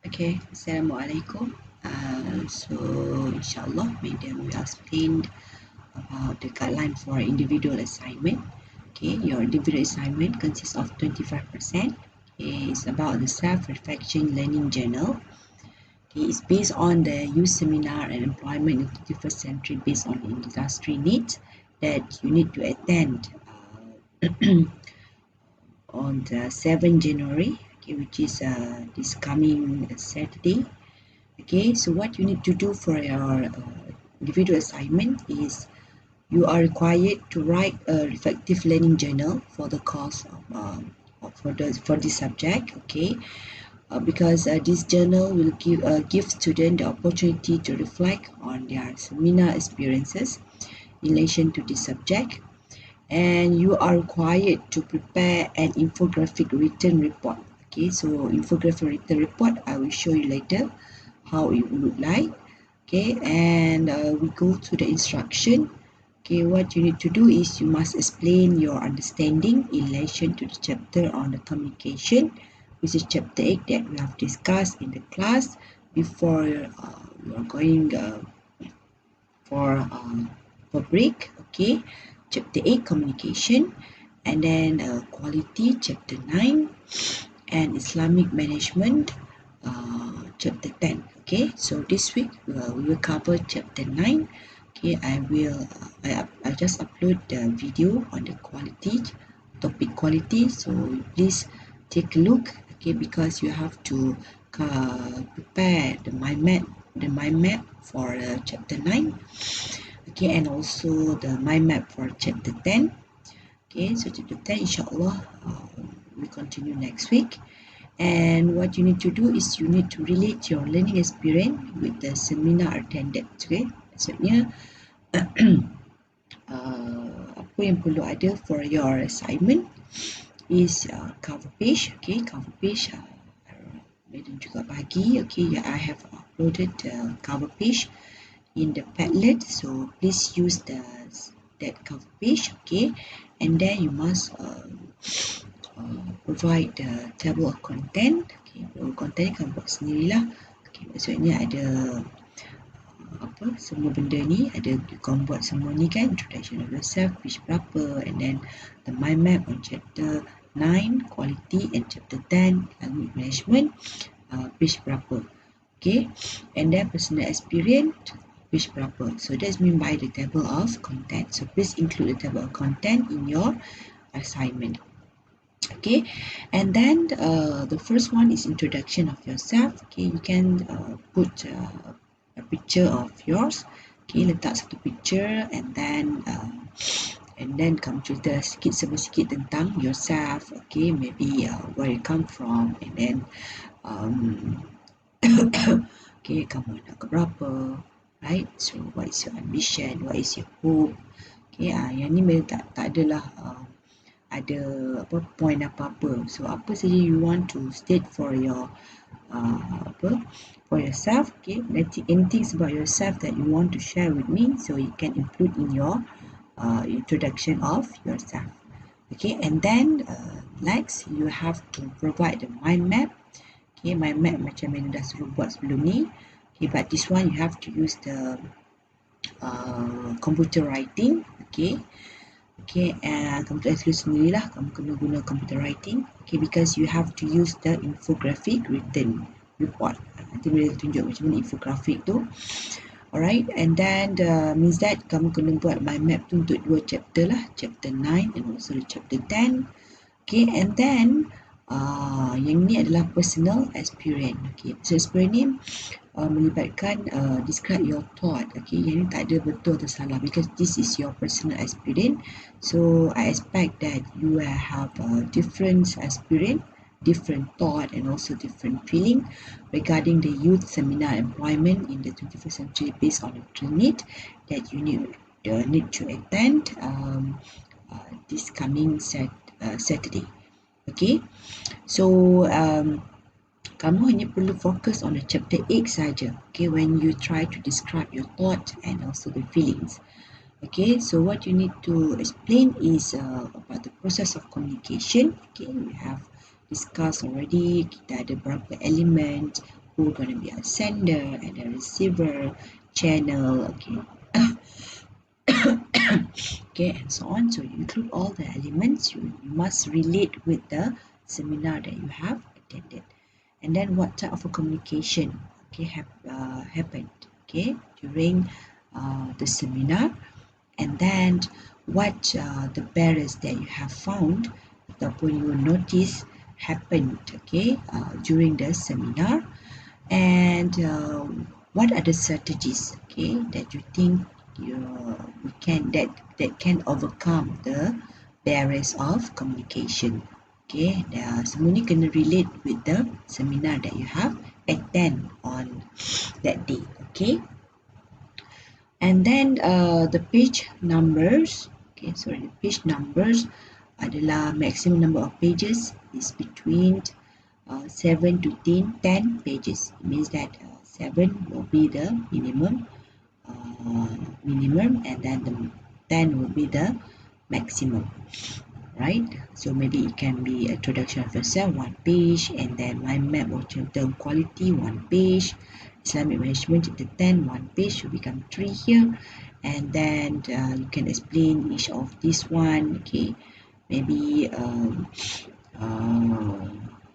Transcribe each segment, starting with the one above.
Okay, Assalamualaikum. So inshallah, madam we explained about the guideline for individual assignment. Okay, your individual assignment consists of 25%. Okay, it's about the self-reflection learning journal. Okay, it's based on the youth seminar and employment in 21st century based on industry needs that you need to attend on the 7th January, okay, which is this coming Saturday. Okay, so what you need to do for your individual assignment is you are required to write a reflective learning journal for the course for this subject. Okay, because this journal will give students the opportunity to reflect on their seminar experiences in relation to this subject, and you are required to prepare an infographic written report. Okay, so infographic written report I will show you later how it would look like. Okay, and we go to the instruction. Okay, what you need to do is you must explain your understanding in relation to the chapter on the communication, which is chapter 8 that we have discussed in the class before you are going for break. Okay, chapter 8 communication, and then quality chapter 9, and Islamic management chapter 10. Okay, so this week we will cover chapter 9. Okay, I just upload the video on the quality topic quality, so please take a look. Okay, because you have to prepare the mind map for chapter 9. Okay, and also the mind map for chapter 10. Okay, so chapter 10 inshallah we continue next week. And what you need to do is you need to relate your learning experience with the seminar attended. Okay, maksudnya apa yang perlu ada for your assignment is cover page. Okay, cover page Madam juga bagi. Okay, yeah, I have uploaded the cover page in the Padlet, so please use that cover page. Okay, and then you must provide the table of content. Okay, table of content kan buat sendirilah. Okay, maksudnya ada apa semua benda ni ada kau buat semua ni kan, introduction of yourself, page berapa, and then the mind map on chapter 9 quality and chapter 10 language management page berapa. Okay, and then personal experience page berapa. So that's mean by the table of content. So please include the table of content in your assignment. Okay, and then the first one is introduction of yourself. Okay, you can put a picture of yours. Okay, letak satu picture, and then kamu cerita sikit tentang yourself. Okay, maybe where you come from, and then okay, kamu anak keberapa, right? So what is your ambition, what is your hope? Okay, yang ni tak adalah ada apa point apa-apa. So apa saja you want to state for your for yourself. Okay, anything about yourself that you want to share with me, so you can include in your introduction of yourself. Okay, and then next you have to provide the mind map. Okay, mind map macam mana dah suruh buat sebelum ni. Okay, but this one you have to use the computer writing. Okay, kamu tak tulis sendirilah, kamu kena guna computer writing. Okay, because you have to use the infographic written report. Nanti boleh tunjuk macam mana infographic tu. Alright, and then means that kamu kena buat mind map tu untuk dua chapter lah, chapter 9 and also chapter 10. Okay, and then yang ni adalah personal experience. Okay, personal experience ni melibatkan describe your thought. Okay, yang ni tak ada betul atau salah, because this is your personal experience. So I expect that you will have a different experience, different thought, and also different feeling regarding the youth seminar employment in the 21st century based on the need that you need to attend this coming Saturday. Okay, so kamu hanya perlu fokus on the chapter 8 saja. Okay, when you try to describe your thought and also the feelings. Okay, so what you need to explain is about the process of communication. Okay, we have discussed already, kita ada berapa element, who going to be a sender and a receiver, channel, okay. Okay, and so on. So you include all the elements. You must relate with the seminar that you have attended. And then what type of a communication, okay, happened, okay, during the seminar. And then what the barriers that you have found ataupun you notice happened, okay, during the seminar. And what are the strategies, okay, that you think we can that can overcome the barriers of communication, okay. Semua ni kena relate with the seminar that you have attend on that day, okay. And then the page numbers, okay, sorry, the page numbers adalah maximum number of pages is between 7 to 10 pages. It means that 7 will be the minimum, and then the 10 will be the maximum, right? So maybe it can be introduction of yourself, 1 page, and then mind map or term quality, 1 page, Islamic management chapter 10, 1 page should become 3 here, and then you can explain each of this one, okay, maybe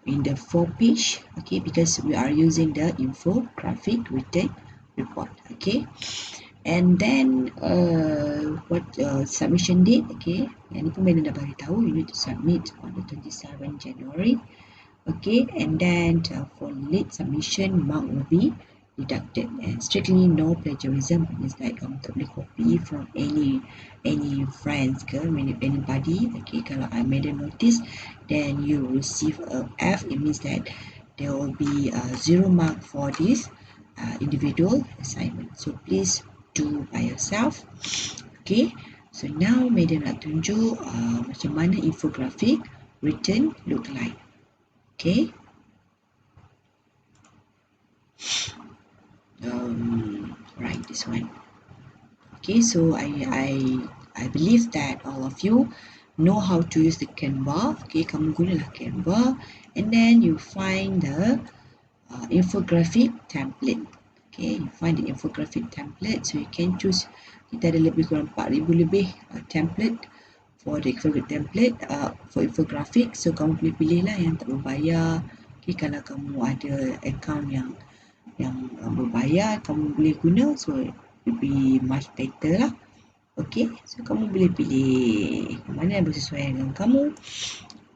in the 4 page, okay, because we are using the infographic written report, okay. And then what submission date, okay, yang ni pun Madam dah bagi tahu, you need to submit on the 27 January, okay. And then for late submission, mark will be deducted, and strictly no plagiarism, means like kamu tak boleh copy from any friends ke anybody, okay. Kalau I made a notice, then you receive a F, it means that there will be 0 mark for this individual assignment. So please do by yourself, okay. So now Madam nak tunjuk macam mana infographic written look like, okay. Right, this one, okay. So I believe that all of you know how to use the Canva, okay. Kamu gunalah Canva, and then you find the infographic template, okay. You find the infographic template, so you can choose. Kita ada lebih kurang 4,000 lebih template for the infographic template, for infographic. So kamu boleh pilih lah yang tak berbayar, okay. Kalau kamu ada account yang berbayar, kamu boleh guna, so it be much better lah, okay. So kamu boleh pilih mana yang bersesuaian dengan kamu.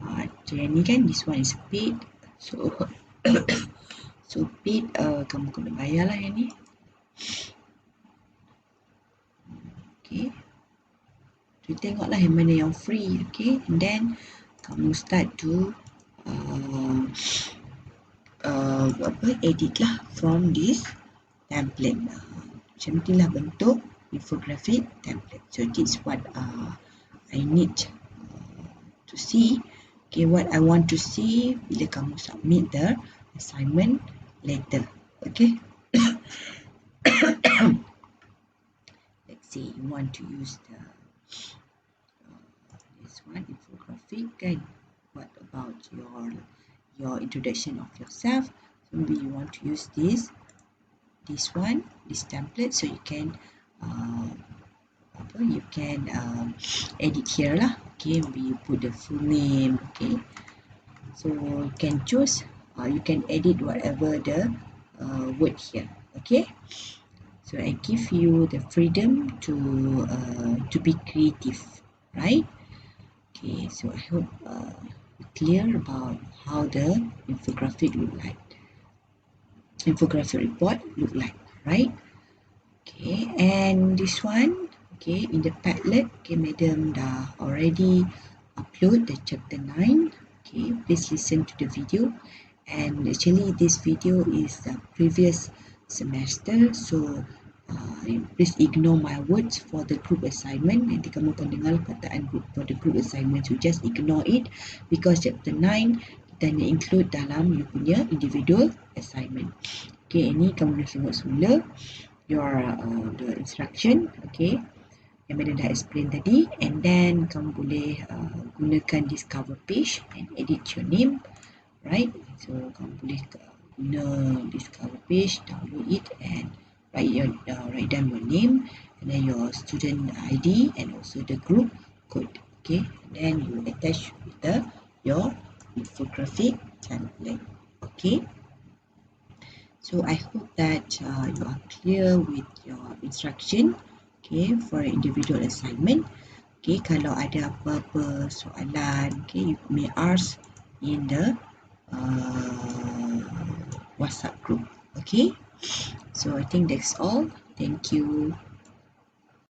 Macam ni kan, this one is paid, so so paid, kamu kena bayar lah yang ni, okay. So tengoklah yang mana yang free, okay. And then kamu start to edit lah from this template. Macam ni lah bentuk infographic template. So this is what I need to see, okay. What I want to see bila kamu submit the assignment later, okay. Let's say you want to use the this one infographic kan. What about your introduction of yourself? So maybe you want to use this one, this template, so you can edit here lah, okay. Maybe you put the full name, okay. So you can choose, you can edit whatever the word here, okay. So I give you the freedom to be creative, right? Okay, so I hope you're clear about how the infographic report look like, right? Okay, and this one, okay, in the Padlet, okay, Madam dah already upload the chapter 9, okay. Please listen to the video, and actually this video is the previous semester, so please ignore my words for the group assignment. Nanti kamu akan dengar perkataan for the group assignment, so just ignore it, because chapter 9 kita hanya include dalam you punya individual assignment, okay. Ini kamu boleh tengok semula your the instruction, okay, yang Madam dah explain tadi, and then kamu boleh gunakan this cover page and edit your name, right. So kamu boleh guna discover page, download it and write down your name and then your student ID and also the group code. Okay, and then you attach with your infographic template. Okay, so I hope that you are clear with your instruction. Okay, for individual assignment. Okay, kalau ada apa-apa soalan, okay, you may ask in the WhatsApp group. Okay, so I think that's all. Thank you.